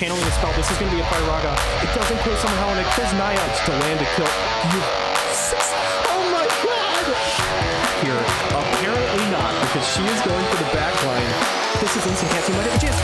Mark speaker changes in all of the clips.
Speaker 1: channeling a spell. This is going to be a Fire Raga. It doesn't kill somehow, and it kills Naiads to land a kill. Oh my god! Here, apparently not, because she is going for the back line. This is instant casting. Might have a chance.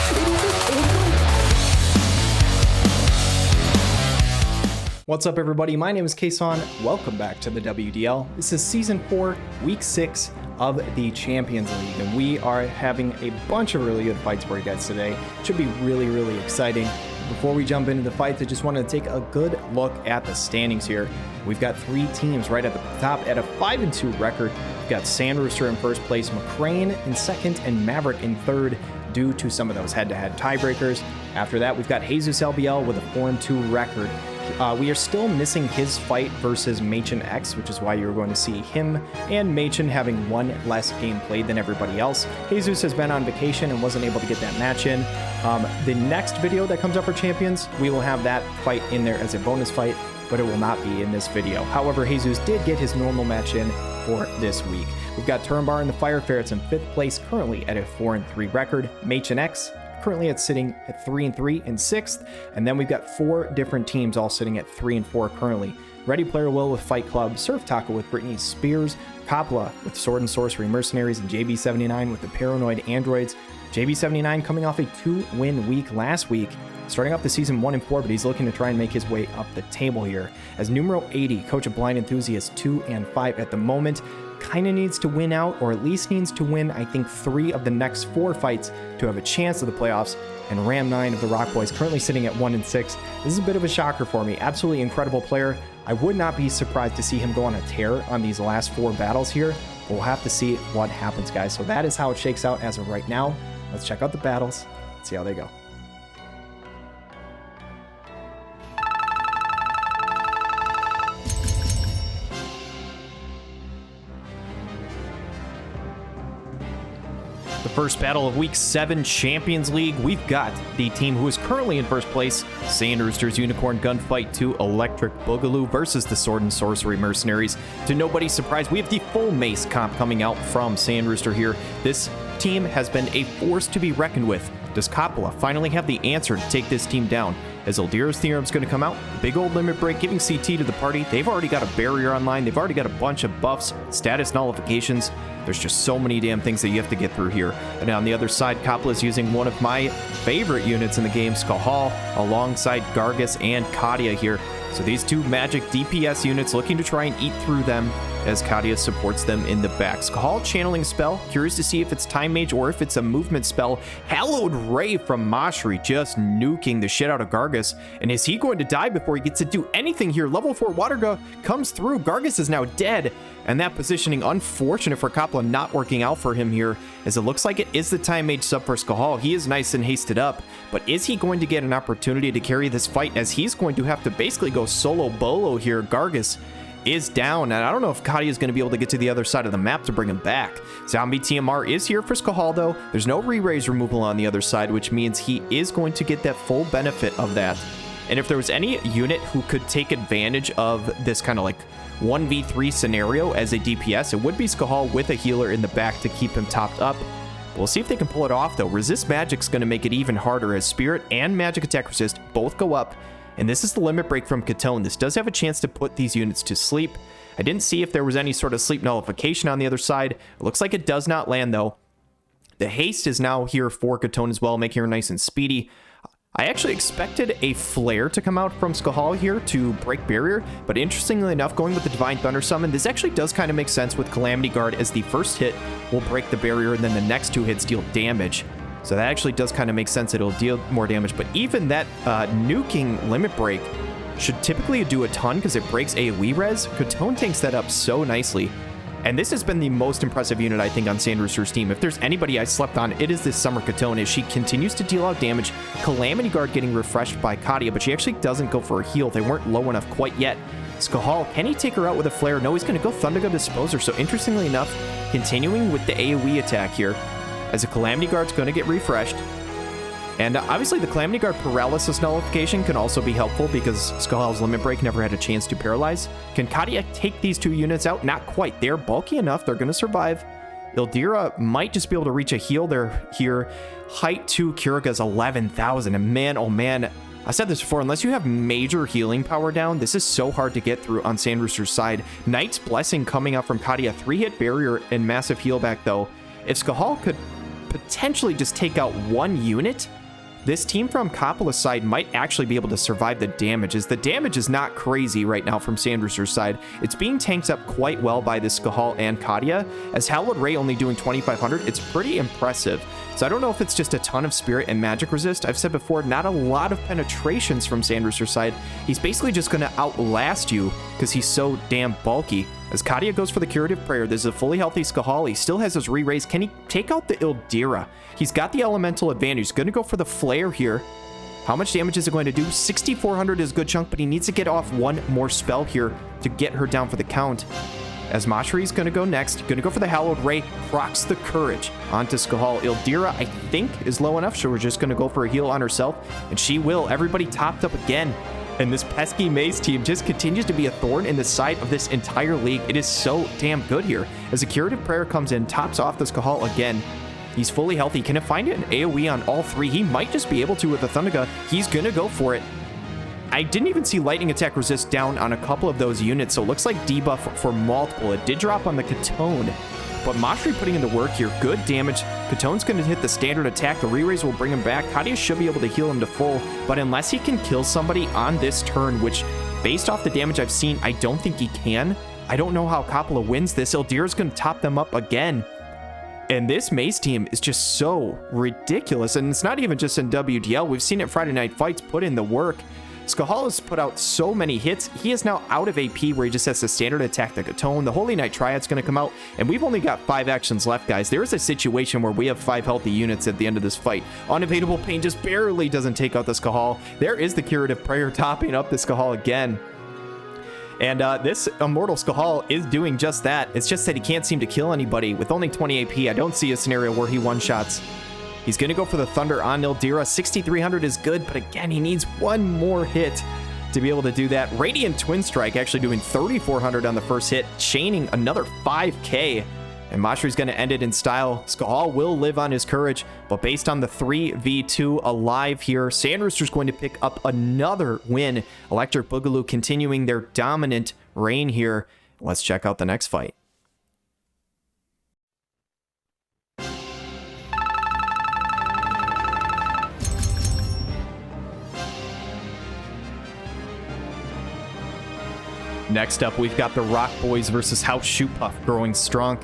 Speaker 1: What's up, everybody? My name is Kason. Welcome back to the WDL. This is Season 4, Week 6 of the Champions League, and we are having a bunch of really good fights for you guys today. Should be really exciting. Before we jump into the fights, I just wanted to take a good look at the standings here. We've got three teams right at the top at a 5-2 record. We've got Sandrooster in first place, MacRain in second, and Maverick in third due to some of those head-to-head tiebreakers. After that, we've got JesusLBL with a 4-2 record. We are still missing his fight versus MaechenX, which is why you're going to see him and Machen having one less game played than everybody else. Jesus has been on vacation and wasn't able to get that match in. The next video that comes up for Champions, we will have that fight in there as a bonus fight, but it will not be in this video. However, Jesus did get his normal match in for this week. We've got Turambar and the Ferrets in 5th place, currently at a 4-3 record. MaechenX currently sitting at 3-3 in 6th, and then we've got 4 different teams all sitting at 3-4 currently. ReadyPlayerWill with Fight Club, SurfTaco with Britney's Spears, Coppola with Sword and Sorcery Mercenaries, and JB79 with the Paranoid Androids. JB79 coming off a 2-win week last week, starting off the season 1-4, but he's looking to try and make his way up the table here. As numero 80, Coach of Blind Enthusiast, 2-5 at the moment. Kind of needs to win out, or at least needs to win, I think, 3 of the next 4 fights to have a chance of the playoffs. And Ram 9 of the Rock Boys currently sitting at 1-6. This is a bit of a shocker for me. Absolutely incredible player. I would not be surprised to see him go on a tear on these last 4 battles here. We'll have to see what happens, guys. So that is how it shakes out as of right now. Let's check out the battles. Let's see how they go. The first battle of Week 7 Champions League, we've got the team who is currently in first place, Sandrooster's Unicorn Gunfight 2 Electric Boogaloo versus the Sword and Sorcery Mercenaries. To nobody's surprise, we have the full Mace comp coming out from Sandrooster here. This team has been a force to be reckoned with. Does Coppola finally have the answer to take this team down? As Eldiro's Theorem's going to come out, big old limit break giving CT to the party. They've already got a barrier online. They've already got a bunch of buffs, status nullifications. There's just so many damn things that you have to get through here. And on the other side, Coppola is using one of my favorite units in the game, Scarlet, alongside Gargus and Kadia here. So these two magic DPS units looking to try and eat through them as Kadia supports them in the back. Scarlet channeling spell. Curious to see if it's Time Mage or if it's a movement spell. Hallowed Ray from Mashri just nuking the shit out of Gargus. And is he going to die before he gets to do anything here? Level 4 Waterga comes through. Gargus is now dead. And that positioning, unfortunate for Coppola, not working out for him here, as it looks like it is the Time Mage sub for Scarlet. He is nice and hasted up, but is he going to get an opportunity to carry this fight, as he's going to have to basically go solo bolo here? Gargus is down, and I don't know if Kadia is going to be able to get to the other side of the map to bring him back. Zombie TMR is here for Scarlet, though. There's no re-raise removal on the other side, which means he is going to get that full benefit of that. And if there was any unit who could take advantage of this kind of like 1v3 scenario as a DPS, it would be Scarlet with a healer in the back to keep him topped up. We'll see if they can pull it off, though. Resist Magic's going to make it even harder, as Spirit and Magic Attack Resist both go up. And this is the limit break from Catone. This does have a chance to put these units to sleep. I didn't see if there was any sort of sleep nullification on the other side. It looks like it does not land, though. The haste is now here for Catone as well, making her nice and speedy. I actually expected a flare to come out from Scarlet here to break barrier, but interestingly enough, going with the Divine Thunder Summon, this actually does kind of make sense with Calamity Guard, as the first hit will break the barrier and then the next 2 hits deal damage. So that actually does kind of make sense. It'll deal more damage, but even that nuking limit break should typically do a ton because it breaks AoE res. Catone tanks that up so nicely. And this has been the most impressive unit, I think, on Sandrooster's team. If there's anybody I slept on, it is this Summer Catone, as she continues to deal out damage. Calamity Guard getting refreshed by Kadia, but she actually doesn't go for a heal. They weren't low enough quite yet. Scarlet, can he take her out with a flare? No, he's going to go Thundergo Disposer. So interestingly enough, continuing with the AoE attack here, as a Calamity Guard's going to get refreshed. And obviously the Calamity Guard paralysis nullification can also be helpful because Skullhound's Limit Break never had a chance to paralyze. Can Kadia take these two units out? Not quite. They're bulky enough. They're going to survive. Ildira might just be able to reach a heal there here. Height 2 Kuraga's 11,000. And man, oh man, I said this before, unless you have major healing power down, this is so hard to get through on Sandrooster's side. Knight's Blessing coming up from Katia. 3-hit barrier and massive heal back though. If Skahal could potentially just take out one unit, this team from Coppola's side might actually be able to survive the damage, as the damage is not crazy right now from Sandrooster's side. It's being tanked up quite well by this Skahal and Katia. As Hallowed Ray only doing 2,500, it's pretty impressive. So I don't know if it's just a ton of spirit and magic resist. I've said before, not a lot of penetrations from Sandrooster's side. He's basically just going to outlast you because he's so damn bulky. As Katia goes for the Curative Prayer, this is a fully healthy Skahal. He still has his re-raise. Can he take out the Ildira? He's got the elemental advantage. He's going to go for the Flare here. How much damage is it going to do? 6,400 is a good chunk, but he needs to get off one more spell here to get her down for the count. As Mashri's going to go next, going to go for the Hallowed Ray, procs the Courage onto Skahal. Ildira, I think, is low enough, so we're just going to go for a heal on herself, and she will. Everybody topped up again. And this pesky Maze team just continues to be a thorn in the side of this entire league. It is so damn good here. As a Curative Prayer comes in, tops off the Skahal again. He's fully healthy. Can it find an AoE on all three? He might just be able to with the Thundaga. He's going to go for it. I didn't even see lightning attack resist down on a couple of those units, so it looks like debuff for multiple. It did drop on the Katone, but Mashri putting in the work here. Good damage. Katone's going to hit the standard attack. The re-raise will bring him back. Katia should be able to heal him to full, but unless he can kill somebody on this turn, which based off the damage I've seen, I don't think he can. I don't know how Coppola wins this. Ildira's going to top them up again. And this Maze team is just so ridiculous, and it's not even just in WDL. We've seen it Friday Night Fights put in the work. Skahal has put out so many hits. He is now out of AP where he just has to standard attack the Katone. The Holy Knight Triad's going to come out, and we've only got 5 actions left, guys. There is a situation where we have 5 healthy units at the end of this fight. Unevadable Pain just barely doesn't take out the Skahal. There is the Curative Prayer topping up the Skahal again. And this Immortal Skahal is doing just that. It's just that he can't seem to kill anybody. With only 20 AP, I don't see a scenario where he one-shots. He's going to go for the Thunder on Ildira. 6,300 is good, but again, he needs one more hit to be able to do that. Radiant Twin Strike actually doing 3,400 on the first hit, chaining another 5k. And Mashri's going to end it in style. Skahal will live on his courage, but based on the 3v2 alive here, Sandrooster's going to pick up another win. Electric Boogaloo continuing their dominant reign here. Let's check out the next fight. Next up, we've got the Rock Boys versus House Shoopuf growing Stronk.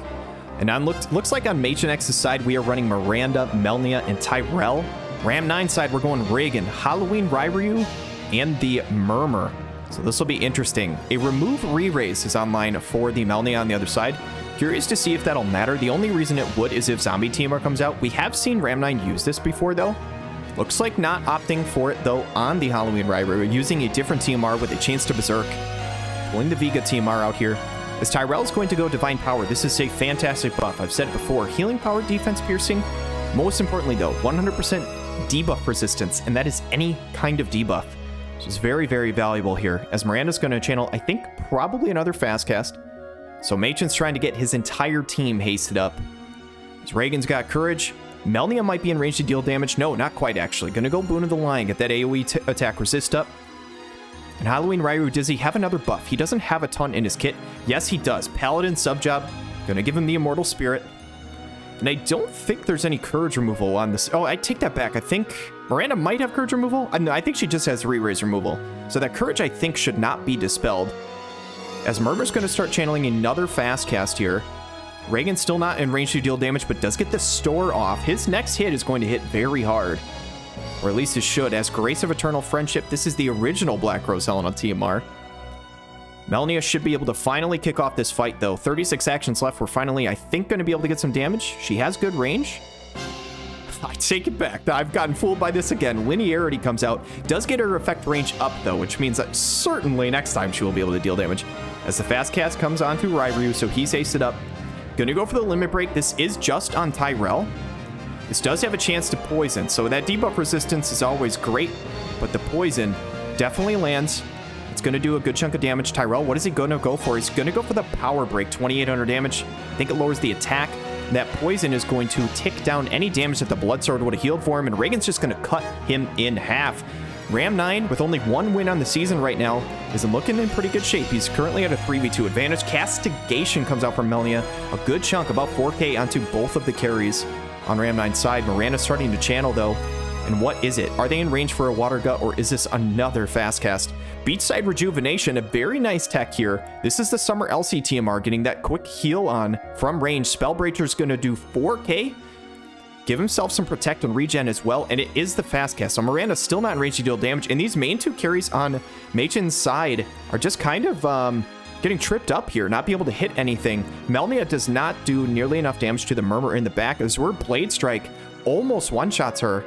Speaker 1: And on looks like on MaechenX's side, we are running Miranda, Melnia, and Tyrell. Ram 9 side, we're going Reagan, Halloween Ryryu, and the Murmur. So this will be interesting. A remove re-raise is online for the Melnia on the other side. Curious to see if that'll matter. The only reason it would is if Zombie Teamer comes out. We have seen Ram 9 use this before, though. Looks like not opting for it, though, on the Halloween Ryryu, using a different TMR with a chance to Berserk. Pulling the Vega TMR out here. As Tyrell's going to go Divine Power, this is a fantastic buff. I've said it before, healing power, defense piercing. Most importantly though, 100% debuff resistance, and that is any kind of debuff. Which is very, very valuable here. As Miranda's going to channel, I think, probably another fast cast. So Machen's trying to get his entire team hasted up. As Reagan's got Courage. Melnia might be in range to deal damage. No, not quite actually. Gonna go Boon of the Lion, get that AoE attack resist up. And Halloween Ryryu, does he have another buff? He doesn't have a ton in his kit. Yes, he does. Paladin sub-job. Gonna give him the Immortal Spirit. And I don't think there's any Courage removal on this. Oh, I take that back. I think Miranda might have Courage removal. No, I think she just has re-raise removal. So that Courage, I think, should not be dispelled. As Murmur's gonna start channeling another fast cast here. Reagan's still not in range to deal damage, but does get the store off. His next hit is going to hit very hard. Or at least it should. As Grace of Eternal Friendship, this is the original Black Rose Helena TMR. Melnia should be able to finally kick off this fight, though. 36 actions left. We're finally, I think, going to be able to get some damage. She has good range. I take it back. I've gotten fooled by this again. Linearity comes out. Does get her effect range up, though, which means that certainly next time she will be able to deal damage. As the fast cast comes on through Ryryu, so he's aced it up. Gonna go for the limit break. This is just on Tyrell. This does have a chance to poison, so that debuff resistance is always great, but the poison definitely lands. It's going to do a good chunk of damage. Tyrell, what is he going to go for? He's going to go for the power break, 2,800 damage. I think it lowers the attack. That poison is going to tick down any damage that the Blood Sword would have healed for him, and Reagan's just going to cut him in half. Ram 9, with only 1 win on the season right now, is looking in pretty good shape. He's currently at a 3v2 advantage. Castigation comes out from Melnia. A good chunk, about 4k onto both of the carries on Ram 9's side. Miranda's starting to channel, though. And what is it? Are they in range for a Water Gut, or is this another fast cast? Beachside Rejuvenation, a very nice tech here. This is the Summer LC TMR, getting that quick heal on from range. Spellbreaker's going to do 4k. Give himself some protect and regen as well, and it is the fast cast. So Miranda's still not in range to deal damage, and these main 2 carries on Maechen's side are just kind of getting tripped up here, not be able to hit anything. Melnia does not do nearly enough damage to the Murmur in the back. Azure Blade Strike almost one-shots her,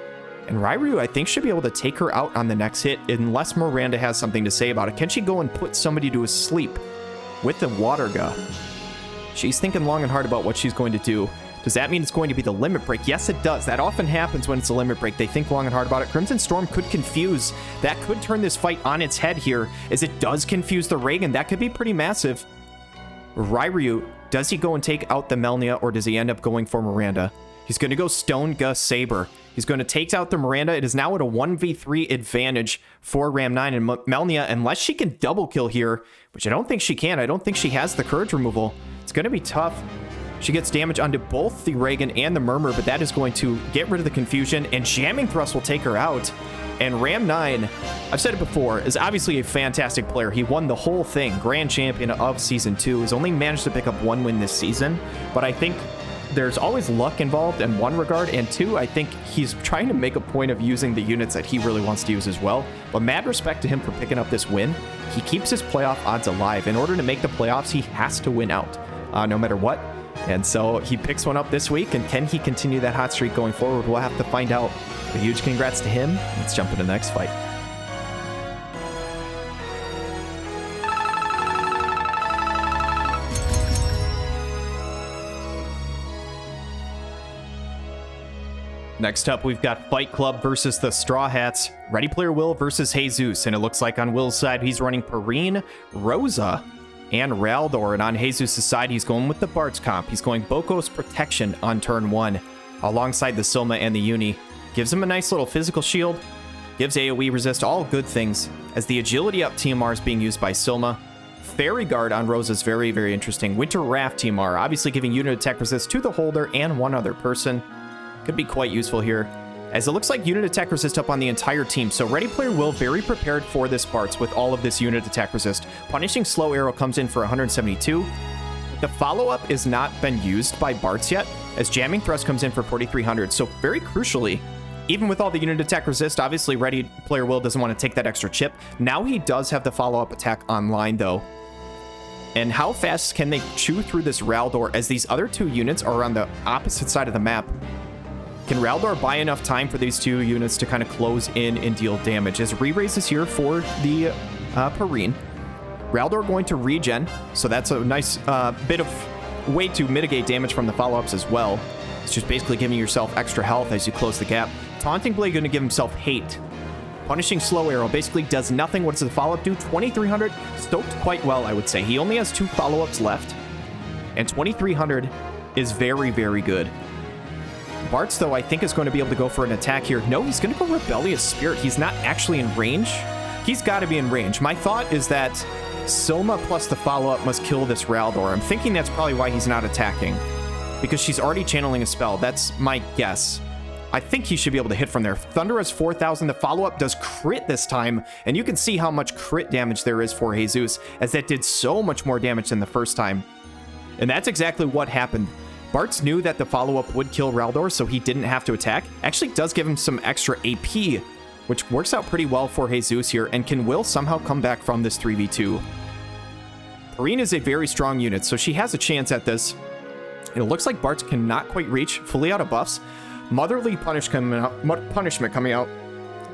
Speaker 1: and Rairu, I think, should be able to take her out on the next hit, unless Miranda has something to say about it. Can she go and put somebody to sleep with the Water Gun? She's thinking long and hard about what she's going to do. Does that mean it's going to be the limit break? Yes, it does. That often happens when it's a limit break. They think long and hard about it. Crimson Storm could confuse. That could turn this fight on its head here, as it does confuse the Reagan. That could be pretty massive. Rairu, does he go and take out the Melnia, or does he end up going for Miranda? He's going to go Stone Gus Saber. He's going to take out the Miranda. It is now at a 1v3 advantage for Ram 9, and Melnia, unless she can double kill here, which I don't think she can. I don't think she has the Courage removal. It's going to be tough. She gets damage onto both the Reagan and the Murmur, but that is going to get rid of the confusion, and Jamming Thrust will take her out. And Ram 9, I've said it before, is obviously a fantastic player. He won the whole thing, Grand Champion of Season 2. He's only managed to pick up 1 win this season, but I think there's always luck involved in one regard, and 2, I think he's trying to make a point of using the units that he really wants to use as well. But mad respect to him for picking up this win. He keeps his playoff odds alive. In order to make the playoffs, he has to win out, no matter what. And so he picks one up this week, and can he continue that hot streak going forward? We'll have to find out. A huge congrats to him. Let's jump into the next fight. Next up, we've got Fight Club versus the Strawhats. ReadyPlayerWill versus Jesus, and it looks like on Will's side, he's running Perrine, Rosa, and Raldor, and on Jesus' side, he's going with the Bart's comp. He's going Boko's Protection on turn 1, alongside the Silma and the Uni. Gives him a nice little physical shield, gives AoE resist, all good things, as the Agility Up TMR is being used by Silma. Fairy Guard on Rosa is very, very interesting. Winter Raft TMR, obviously giving unit attack resist to the holder and one other person. Could be quite useful here, as it looks like unit attack resist up on the entire team. So ReadyPlayerWill very prepared for this Bart's with all of this unit attack resist. Punishing Slow Arrow comes in for 172. The follow-up is not been used by Bart's yet, as Jamming Thrust comes in for 4,300. So very crucially, even with all the unit attack resist, obviously ReadyPlayerWill doesn't want to take that extra chip. Now he does have the follow-up attack online, though. And how fast can they chew through this Raldor, as these other 2 units are on the opposite side of the map? Can Raldor buy enough time for these 2 units to kind of close in and deal damage? As Re-Raise is here for the Perrine. Raldor going to regen, so that's a nice bit of way to mitigate damage from the follow-ups as well. It's just basically giving yourself extra health as you close the gap. Taunting Blade going to give himself hate. Punishing Slow Arrow basically does nothing. What does the follow-up do? 2,300. Stoked quite well, I would say. He only has 2 follow-ups left, and 2,300 is very, very good. Bart's, though, I think is going to be able to go for an attack here. No, he's going to go Rebellious Spirit. He's not actually in range. He's got to be in range. My thought is that Silma plus the follow-up must kill this Raldor. I'm thinking that's probably why he's not attacking, because she's already channeling a spell. That's my guess. I think he should be able to hit from there. Thunder has 4,000. The follow-up does crit this time, and you can see how much crit damage there is for Jesus, as that did so much more damage than the first time. And that's exactly what happened. Bart's knew that the follow-up would kill Raldor, so he didn't have to attack. Actually does give him some extra AP, which works out pretty well for Jesus here, and can Will somehow come back from this 3v2. Perrine is a very strong unit, so she has a chance at this. It looks like Bart cannot quite reach, fully out of buffs. Motherly Punishment coming out.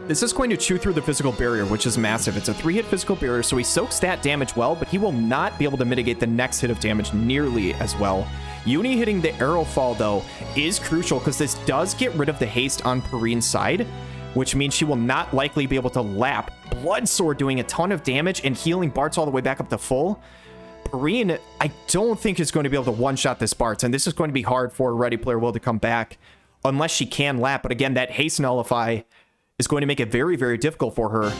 Speaker 1: This is going to chew through the physical barrier, which is massive. It's a 3-hit physical barrier, so he soaks that damage well, but he will not be able to mitigate the next hit of damage nearly as well. Uni hitting the arrow fall, though, is crucial, because this does get rid of the haste on Perrine's side, which means she will not likely be able to lap. Blood Sword doing a ton of damage and healing Bart's all the way back up to full. Perrine, I don't think is going to be able to one-shot this Bartz, and this is going to be hard for ReadyPlayerWill to come back unless she can lap. But again, that haste nullify is going to make it very, very difficult for her.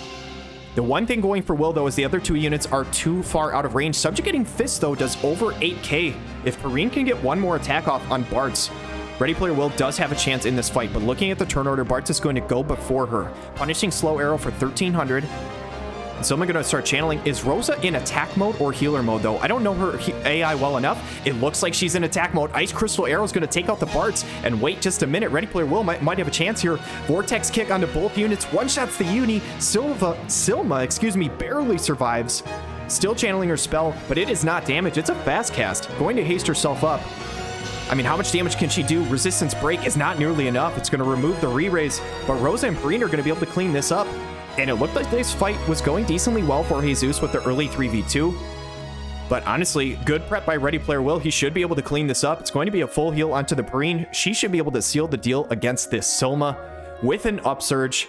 Speaker 1: The one thing going for Will, though, is the other two units are too far out of range. Subjugating Fist, though, does over 8k. If Perrine can get one more attack off on Bartz, ReadyPlayerWill does have a chance in this fight. But looking at the turn order, Bartz is going to go before her. Punishing Slow Arrow for 1300. So I'm going to start channeling. Is Rosa in attack mode or healer mode, though? I don't know her AI well enough. It looks like she's in attack mode. Ice Crystal Arrow is going to take out the Bartz. And wait just a minute. ReadyPlayerWill might have a chance here. Vortex Kick onto both units. One-shots the Uni. Silma, barely survives. Still channeling her spell, but it is not damage. It's a fast cast. Going to haste herself up. I mean, how much damage can she do? Resistance Break is not nearly enough. It's going to remove the re-raise. But Rosa and Perrine are going to be able to clean this up. And it looked like this fight was going decently well for Jesus with the early 3v2. But honestly, good prep by ReadyPlayerWill. He should be able to clean this up. It's going to be a full heal onto the Perrine. She should be able to seal the deal against this Silma with an upsurge.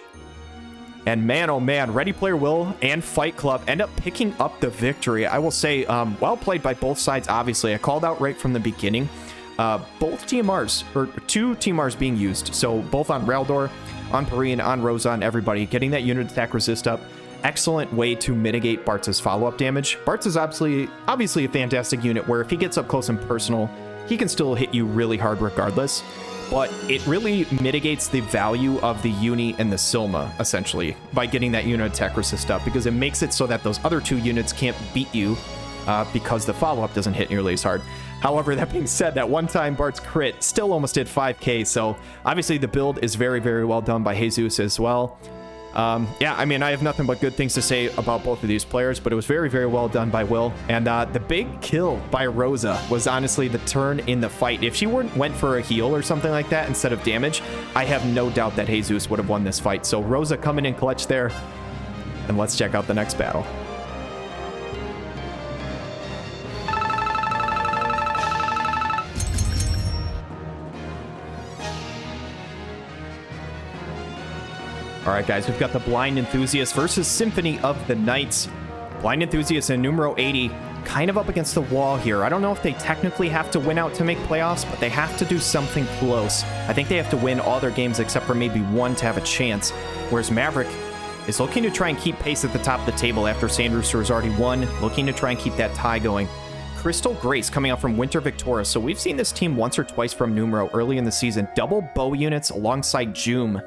Speaker 1: And man, oh man, ReadyPlayerWill and Fight Club end up picking up the victory. I will say, well played by both sides, obviously. I called out right from the beginning. Both TMRs, or two TMRs being used. So both on Raldor, on Perrine, on Rosa, on everybody. Getting that unit attack resist up. Excellent way to mitigate Bartz's follow-up damage. Bartz is obviously a fantastic unit where if he gets up close and personal, he can still hit you really hard regardless. But it really mitigates the value of the Uni and the Silma, essentially, by getting that unit attack resist up, because it makes it so that those other two units can't beat you because the follow-up doesn't hit nearly as hard. However, that being said, that one-time Bartz crit still almost did 5k, so obviously the build is very, very well done by Jesus as well. Yeah, I mean, I have nothing but good things to say about both of these players, but it was very, very well done by Will. And the big kill by Rosa was honestly the turn in the fight. If she went for a heal or something like that instead of damage, I have no doubt that Jesus would have won this fight. So Rosa coming in clutch there, and let's check out the next battle. All right, guys, we've got the Blind Enthusiast versus Symphony of the Knights. Blind Enthusiast and numero 80 kind of up against the wall here. I don't know if they technically have to win out to make playoffs, but they have to do something close. I think they have to win all their games except for maybe one to have a chance, whereas Maverick is looking to try and keep pace at the top of the table after Sandrooster has already won, looking to try and keep that tie going. Crystal Grace coming out from Winter Victoria. So we've seen this team once or twice from numero early in the season. Double bow units alongside Joom,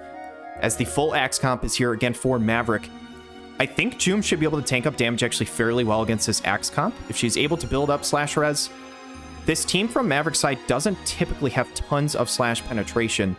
Speaker 1: as the full axe comp is here again for Maverick. I think Joom should be able to tank up damage actually fairly well against this axe comp if she's able to build up slash res. This team from Maverick's side doesn't typically have tons of slash penetration,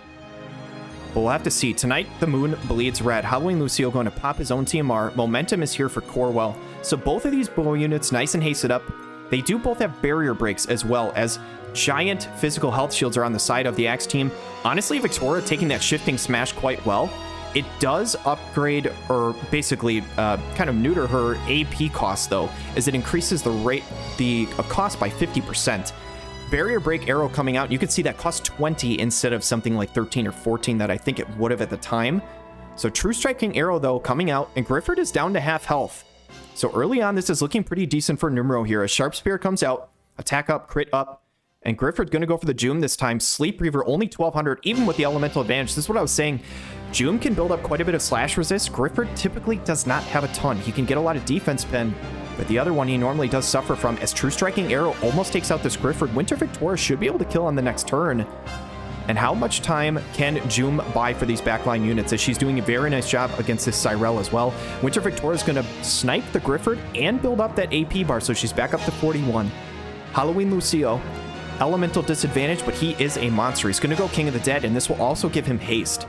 Speaker 1: but we'll have to see. Tonight, the moon bleeds red. Halloween Lucio going to pop his own TMR. Momentum is here for Corwell. So both of these bow units nice and hasted up. They do both have barrier breaks as well as giant physical health shields are on the side of the Axe team. Honestly, Victoria taking that shifting smash quite well. It does upgrade, or basically kind of neuter her AP cost though, as it increases the cost by 50%. Barrier break arrow coming out, you can see that cost 20 instead of something like 13 or 14 that I think it would have at the time. So true striking arrow though coming out, and Grifford is down to half health. So early on, this is looking pretty decent for numero here. A sharp spear comes out, attack up, crit up. And Grifford going to go for the Joom this time. Sleep Reaver only 1200, even with the elemental advantage. This is what I was saying. Joom can build up quite a bit of slash resist. Grifford typically does not have a ton. He can get a lot of defense pen, but the other one he normally does suffer from, as True Striking Arrow almost takes out this Grifford. Winter Victoria should be able to kill on the next turn. And how much time can Joom buy for these backline units, as she's doing a very nice job against this Cyrell as well. Winter Victoria is going to snipe the Grifford and build up that AP bar, so she's back up to 41. Halloween Lucio, elemental disadvantage, but he is a monster. He's going to go King of the Dead, and this will also give him haste,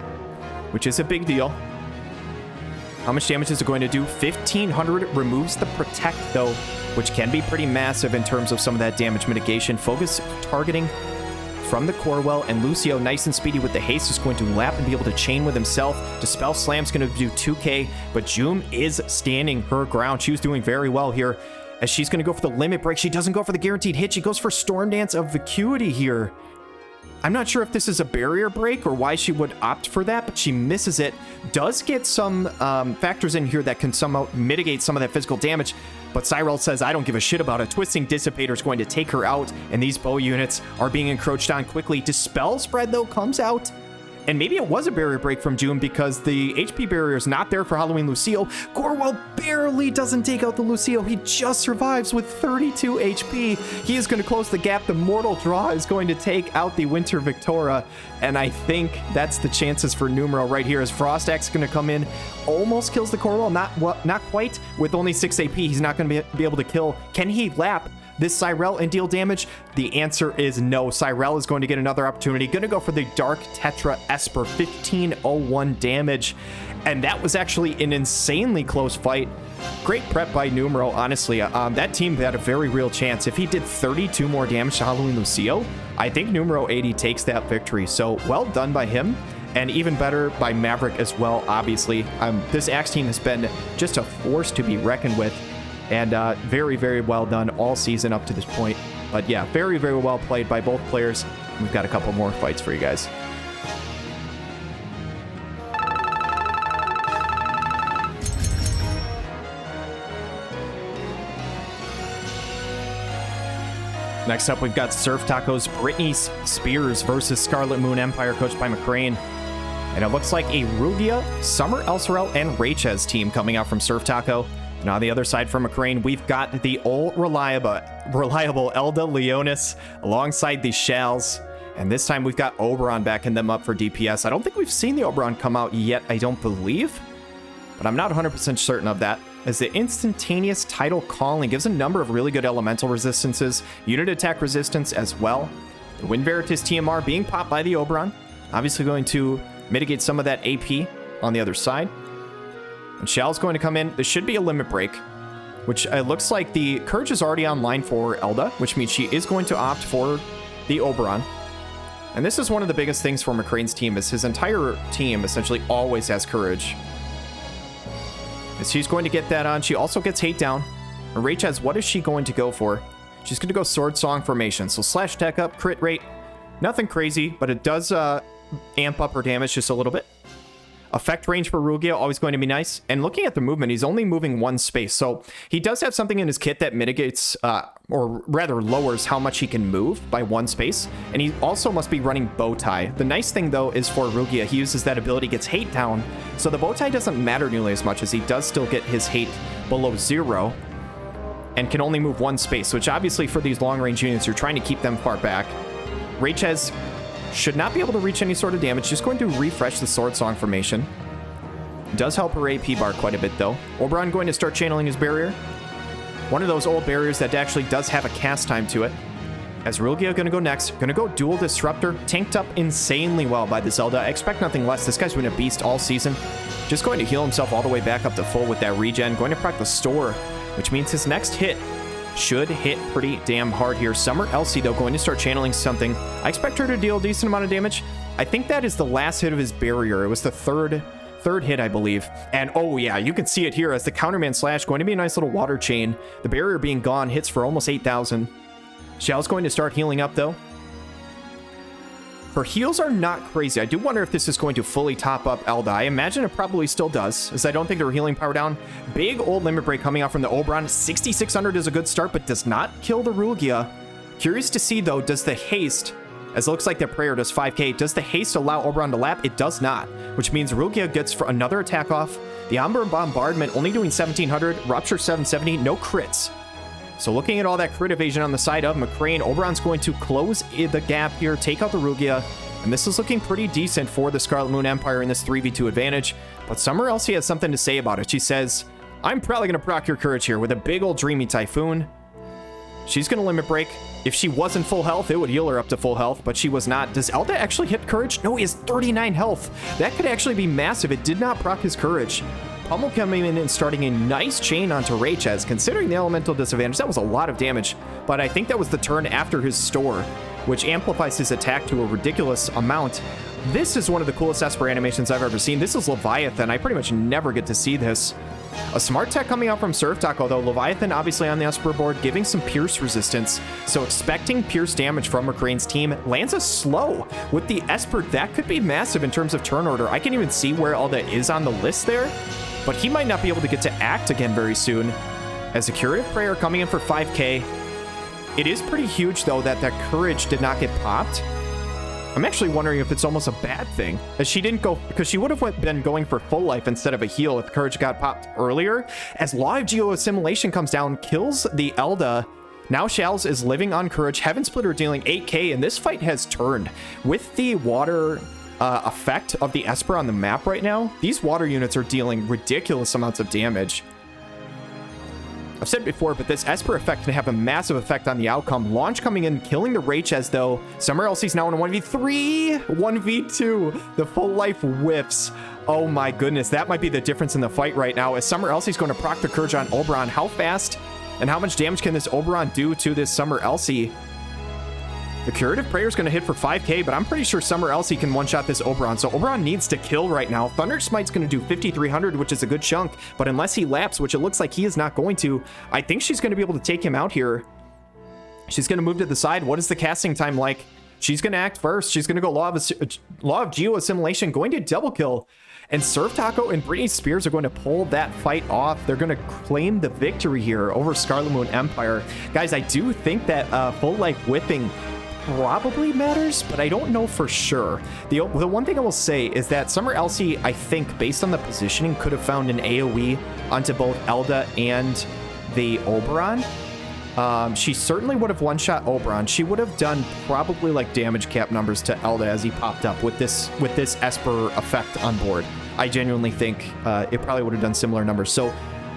Speaker 1: which is a big deal. How much damage is it going to do? 1500. Removes the protect though, which can be pretty massive in terms of some of that damage mitigation. Focus targeting from the Corwell, and Lucio nice and speedy with the haste is going to lap and be able to chain with himself. Dispel Slam's going to do 2k, but Joom is standing her ground. She was doing very well here, as she's going to go for the limit break. She doesn't go for the guaranteed hit. She goes for Storm Dance of Vacuity here. I'm not sure if this is a barrier break or why she would opt for that, but she misses it. Does get some factors in here that can somehow mitigate some of that physical damage, but Cyrell says, I don't give a shit about it. Twisting Dissipator is going to take her out, and these bow units are being encroached on quickly. Dispel Spread, though, comes out. And maybe it was a barrier break from June because the HP barrier is not there for Halloween Lucio. Gorwell barely doesn't take out the Lucio. He just survives with 32 HP. He is going to close the gap. The Mortal Draw is going to take out the Winter Victoria. And I think that's the chances for Numero right here as Frost Axe is going to come in. Almost kills the Gorwell. Not quite. With only 6 AP, he's not going to be able to kill. Can he lap this Cyrell and deal damage? The answer is no. Cyrell is going to get another opportunity. Going to go for the Dark Tetra Esper, 1501 damage. And that was actually an insanely close fight. Great prep by Numero, honestly. That team had a very real chance. If he did 32 more damage to Halloween Lucio, I think Numero 80 takes that victory. So well done by him. And even better by Maverick as well, obviously. This Axe team has been just a force to be reckoned with. And very, very well done all season up to this point. But yeah, very, very well played by both players. We've got a couple more fights for you guys. Next up, we've got SurfTaco's Britney Spears versus Scarlet Moon Empire, coached by MacRain. And it looks like a Rugia, Summer Elsorel, and Rachez team coming out from SurfTaco. And on the other side from MacRain, we've got the old reliable Elda Leonis alongside the Shells. And this time we've got Oberon backing them up for DPS. I don't think we've seen the Oberon come out yet, I don't believe. But I'm not 100% certain of that. As the instantaneous Tidal Calling gives a number of really good elemental resistances, unit attack resistance as well. The Wind Veritas TMR being popped by the Oberon. Obviously going to mitigate some of that AP on the other side. And Shell's going to come in. This should be a limit break, which it looks like the Courage is already online for Elda, which means she is going to opt for the Oberon. And this is one of the biggest things for MacRain's team, is his entire team essentially always has Courage. As she's going to get that on, she also gets Hate Down. And Rachez, what is she going to go for? She's going to go Sword Song Formation. So slash tech up, crit rate. Nothing crazy, but it does amp up her damage just a little bit. Effect range for Rugia, always going to be nice. And looking at the movement, he's only moving one space. So he does have something in his kit that mitigates, or rather lowers how much he can move by one space. And he also must be running Bowtie. The nice thing, though, is for Rugia, he uses that ability, gets Hate Down. So the Bowtie doesn't matter nearly as much, as he does still get his hate below 0. And can only move one space, which obviously for these long-range units, you're trying to keep them far back. Rachez should not be able to reach any sort of damage. Just going to refresh the Sword Song Formation. Does help her AP bar quite a bit, though. Oberon going to start channeling his barrier. One of those old barriers that actually does have a cast time to it. As Rugia going to go next. Going to go Dual Disruptor. Tanked up insanely well by the Zelda. I expect nothing less. This guy's been a beast all season. Just going to heal himself all the way back up to full with that regen. Going to proc the Store, which means his next hit should hit pretty damn hard here. Summer Elsie, though, going to start channeling something. I expect her to deal a decent amount of damage. I think that is the last hit of his barrier. It was the third hit, I believe. And oh yeah, you can see it here as the Counterman Slash, going to be a nice little water chain. The barrier being gone, hits for almost 8,000. Shell's going to start healing up, though. Her heals are not crazy. I do wonder if this is going to fully top up Elda. I imagine it probably still does, as I don't think her healing power down. Big old limit break coming out from the Oberon. 6,600 is a good start, but does not kill the Rugia. Curious to see, though, does the haste, as it looks like the prayer does 5k, does the haste allow Oberon to lap? It does not, which means Rugia gets for another attack off. The Amber Bombardment only doing 1,700, Rupture 770, no crits. So looking at all that crit evasion on the side of MacRain, Oberon's going to close the gap here, take out the Rugia, and this is looking pretty decent for the Scarlet Moon Empire in this 3v2 advantage. But Summer Elsie has something to say about it. She says, I'm probably going to proc your Courage here with a big old Dreamy Typhoon. She's going to limit break. If she wasn't full health, it would heal her up to full health, but she was not. Does Elda actually hit Courage? No, he has 39 health. That could actually be massive. It did not proc his Courage. Pummel coming in and starting a nice chain onto Rachez. Considering the elemental disadvantage, that was a lot of damage, but I think that was the turn after his Store, which amplifies his attack to a ridiculous amount. This is one of the coolest Esper animations I've ever seen. This is Leviathan. I pretty much never get to see this. A smart tech coming out from SurfTaco, though. Leviathan obviously on the Esper board, giving some pierce resistance. So expecting pierce damage from MacRain's team. Lands a slow with the Esper. That could be massive in terms of turn order. I can even see where all that is on the list there. But he might not be able to get to act again very soon. As a Curative Prayer coming in for 5k. It is pretty huge, though, that that Courage did not get popped. I'm actually wondering if it's almost a bad thing, as she didn't go, because she would have been going for full life instead of a heal if Courage got popped earlier. As Law of Geo-Assimilation comes down, kills the Elda. Now Shals is living on Courage. Heaven Splitter dealing 8k, and this fight has turned. With the water effect of the Esper on the map right now, these water units are dealing ridiculous amounts of damage. I've said before, but this Esper effect can have a massive effect on the outcome. Launch coming in, killing the Rach as though Summer Elsie's now in a 1v3, 1v2. The full life whiffs. Oh my goodness, that might be the difference in the fight right now. As Summer Elsie's going to proc the Courage on Oberon. How fast and how much damage can this Oberon do to this Summer Elsie? The Curative Prayer is going to hit for 5k, but I'm pretty sure Summer Elsie can one-shot this Oberon. So Oberon needs to kill right now. Thunder Smite's going to do 5,300, which is a good chunk. But unless he laps, which it looks like he is not going to, I think she's going to be able to take him out here. She's going to move to the side. What is the casting time like? She's going to act first. She's going to go Law of Geo-Assimilation, going to double kill. And SurfTaco and Britney Spears are going to pull that fight off. They're going to claim the victory here over Scarlet Moon Empire. Guys, I do think that full life whipping probably matters, but I don't know for sure. The one thing I will say is that Summer Elsie, I think, based on the positioning, could have found an AoE onto both Elda and the Oberon. She certainly would have one-shot Oberon. She would have done probably like damage cap numbers to Elda as he popped up with this Esper effect on board. I genuinely think it probably would have done similar numbers. So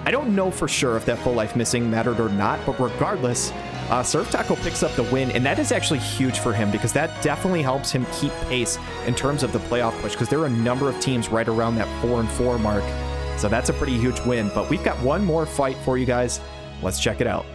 Speaker 1: I don't know for sure if that full life missing mattered or not, but regardless, SurfTaco picks up the win, and that is actually huge for him because that definitely helps him keep pace in terms of the playoff push, because there are a number of teams right around that 4-4 mark. So that's a pretty huge win, but we've got one more fight for you guys. Let's check it out.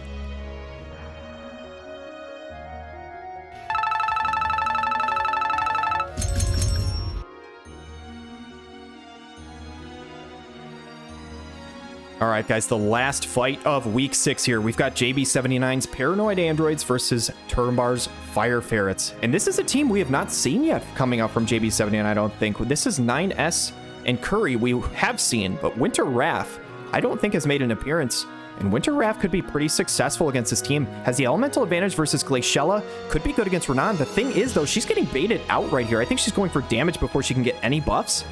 Speaker 1: All right, guys, the last fight of week 6 here. We've got JB79's Paranoid Androids versus Turambar's Fire Ferrets. And this is a team we have not seen yet coming out from JB79, I don't think. This is 9S and Curry we have seen, but Winter Wrath, I don't think has made an appearance. And Winter Wrath could be pretty successful against this team. Has the elemental advantage versus Glaciella. Could be good against Renan. The thing is, though, she's getting baited out right here. I think she's going for damage before she can get any buffs.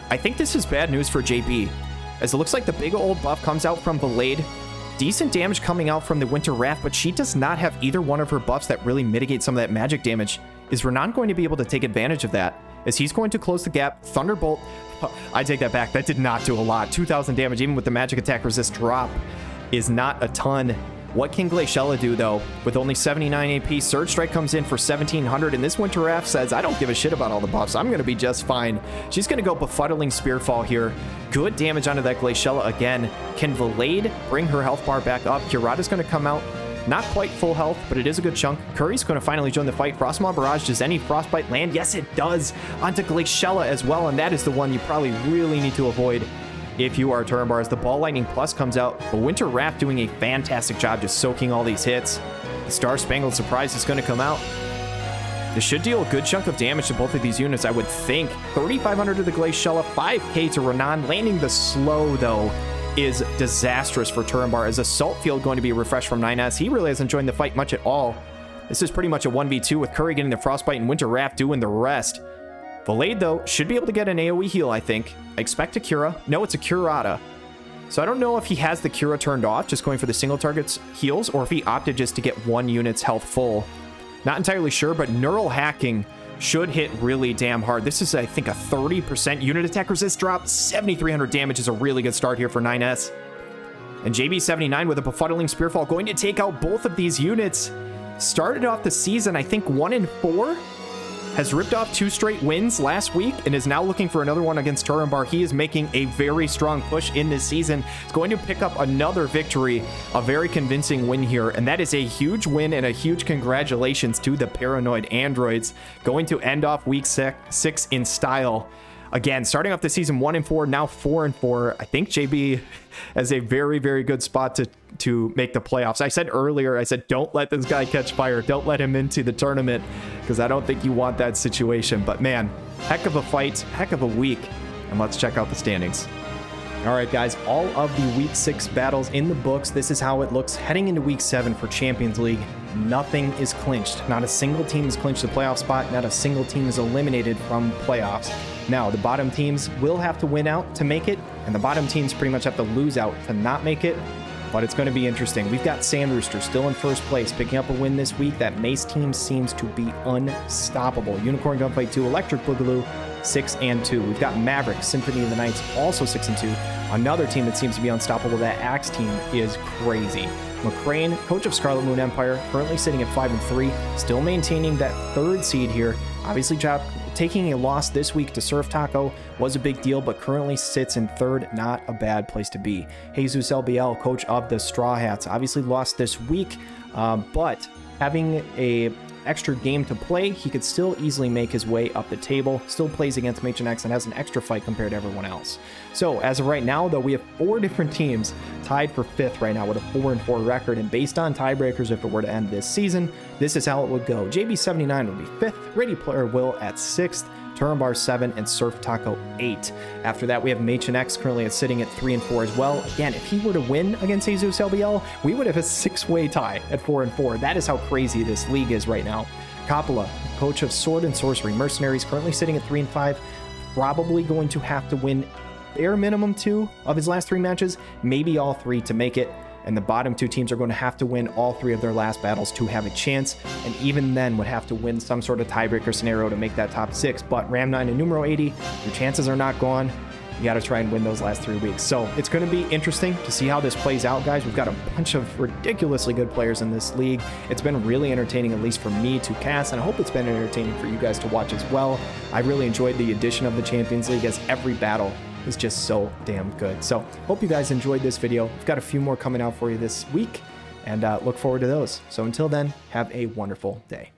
Speaker 1: I think this is bad news for JB, as it looks like the big old buff comes out from Belade. Decent damage coming out from the Winter Wrath, but she does not have either one of her buffs that really mitigate some of that magic damage. Is Renan going to be able to take advantage of that? As he's going to close the gap. Thunderbolt, I take that back. That did not do a lot. 2,000 damage, even with the magic attack resist drop, is not a ton. What can Glaciella do, though? With only 79 AP, Surge Strike comes in for 1,700, and this Winter Wrath says, I don't give a shit about all the buffs. I'm going to be just fine. She's going to go Befuddling Spearfall here. Good damage onto that Glaciella again. Can Valade bring her health bar back up? Kurata's going to come out. Not quite full health, but it is a good chunk. Curry's going to finally join the fight. Frostmaw Barrage, does any Frostbite land? Yes, it does. Onto Glaciella as well, and that is the one you probably really need to avoid if you are Turambar, as the Ball Lightning Plus comes out. The Winter Wrath doing a fantastic job just soaking all these hits. The Star Spangled Surprise is going to come out. This should deal a good chunk of damage to both of these units, I would think. 3,500 to the Glaciella, 5k to Renan. Landing the slow, though, is disastrous for Turambar. As Assault Field going to be refreshed from 9S. He really hasn't joined the fight much at all. This is pretty much a 1v2 with Curry getting the Frostbite and Winter Wrath doing the rest. Valade, though, should be able to get an AoE heal, I think. I expect a Cura. No, it's a Curata. So I don't know if he has the Cura turned off, just going for the single target's heals, or if he opted just to get one unit's health full. Not entirely sure, but Neural Hacking should hit really damn hard. This is, I think, a 30% unit attack resist drop. 7,300 damage is a really good start here for 9S. And JB79 with a Befuddling Spearfall going to take out both of these units. Started off the season, I think, 1-4. Has ripped off 2 straight wins last week and is now looking for another one against Turambar. He is making a very strong push in this season. He's going to pick up another victory, a very convincing win here, and that is a huge win and a huge congratulations to the Paranoid Androids, going to end off week 6 in style. again, starting off the season 1-4, now 4-4. I think JB has a very, very good spot to make the playoffs. I said earlier, I said, don't let this guy catch fire. Don't let him into the tournament, because I don't think you want that situation. But man, heck of a fight, heck of a week. And let's check out the standings. All right, guys, all of the Week 6 battles in the books. This is how it looks heading into Week 7 for Champions League. Nothing is clinched. Not a single team has clinched the playoff spot. Not a single team is eliminated from playoffs. Now, the bottom teams will have to win out to make it, and the bottom teams pretty much have to lose out to not make it. But it's going to be interesting. We've got Sandrooster still in first place, picking up a win this week. That Mace team seems to be unstoppable. Unicorn Gunfight 2, Electric Boogaloo, 6-2. We've got Maverick, Symphony of the Knights, also 6-2. Another team that seems to be unstoppable, that Axe team, is crazy. MacRain, coach of Scarlet Moon Empire, currently sitting at 5-3, still maintaining that 3rd seed here. Obviously, taking a loss this week to SurfTaco was a big deal, but currently sits in 3rd. Not a bad place to be. JesusLBL, coach of the Strawhats, obviously lost this week, but having a extra game to play, he could still easily make his way up the table. Still plays against MaechenX and has an extra fight compared to everyone else. So as of right now, though, we have 4 different teams tied for 5th right now with a 4-4 record, and based on tiebreakers, if it were to end this season, this is how it would go. JB79 would be 5th, ReadyPlayerWill at 6th, Turambar 7, and SurfTaco 8. After that, we have MaechenX currently sitting at 3-4 as well. Again, if he were to win against JesusLBL, we would have a 6-way tie at 4-4. That is how crazy this league is right now. Coppola, coach of Sword and Sorcery Mercenaries, currently sitting at 3-5, probably going to have to win bare minimum 2 of his last 3 matches, maybe all 3 to make it. And the bottom 2 teams are going to have to win all 3 of their last battles to have a chance, and even then would have to win some sort of tiebreaker scenario to make that top 6. But Ram 9 and Numero 80, your chances are not gone. You got to try and win those last 3 weeks. So it's going to be interesting to see how this plays out, guys. We've got a bunch of ridiculously good players in this league. It's been really entertaining, at least for me to cast, and I hope it's been entertaining for you guys to watch as well. I really enjoyed the addition of the Champions League, as every battle is just so damn good. So hope you guys enjoyed this video. We've got a few more coming out for you this week, and look forward to those. So until then, have a wonderful day.